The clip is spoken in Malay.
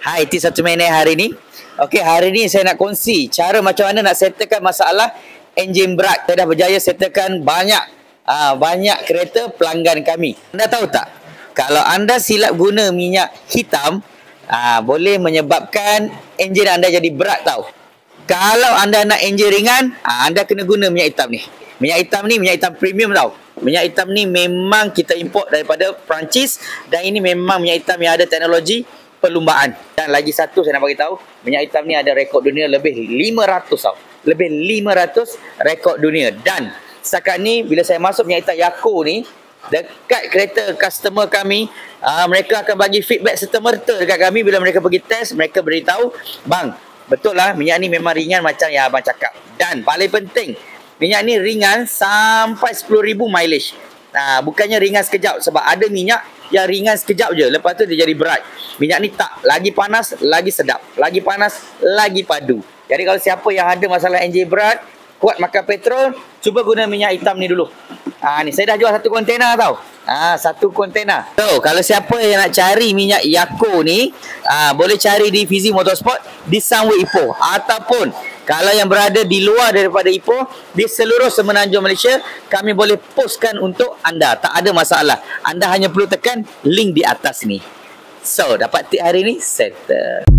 Hai T1 Minute hari ni. Okey, hari ni saya nak kongsi cara macam mana nak settlekan masalah enjin berat. Saya dah berjaya settlekan banyak kereta pelanggan kami. Anda tahu tak? Kalau anda silap guna minyak hitam, boleh menyebabkan enjin anda jadi berat tau. Kalau anda nak enjin ringan, anda kena guna minyak hitam ni. Minyak hitam ni minyak hitam premium tau. Minyak hitam ni memang kita import daripada Perancis dan ini memang minyak hitam yang ada teknologi perlumbaan. Dan lagi satu saya nak bagi tahu, minyak hitam ni ada rekod dunia lebih 500 tau. Lebih 500 rekod dunia. Dan setakat ni bila saya masuk minyak hitam Yako ni, dekat kereta customer kami, mereka akan bagi feedback serta-merta dekat kami bila mereka pergi test, mereka beritahu, "Bang, betul lah minyak ni memang ringan macam yang abang cakap." Dan paling penting, minyak ni ringan sampai 10,000 mileage. Bukannya ringan sekejap, sebab ada minyak yang ringan sekejap je, lepas tu dia jadi berat. Minyak ni tak, lagi panas lagi sedap, lagi panas lagi padu. Jadi kalau siapa yang ada masalah enjin berat, kuat makan petrol, cuba guna minyak hitam ni dulu. Ni saya dah jual satu kontainer tau. Satu kontainer. So, kalau siapa yang nak cari minyak Yako ni, boleh cari di Fizi Motorsport di Sunway Ipoh, ataupun kalau yang berada di luar daripada Ipoh, di seluruh Semenanjung Malaysia, kami boleh postkan untuk anda. Tak ada masalah. Anda hanya perlu tekan link di atas ni. So, dapat tip hari ni, settle.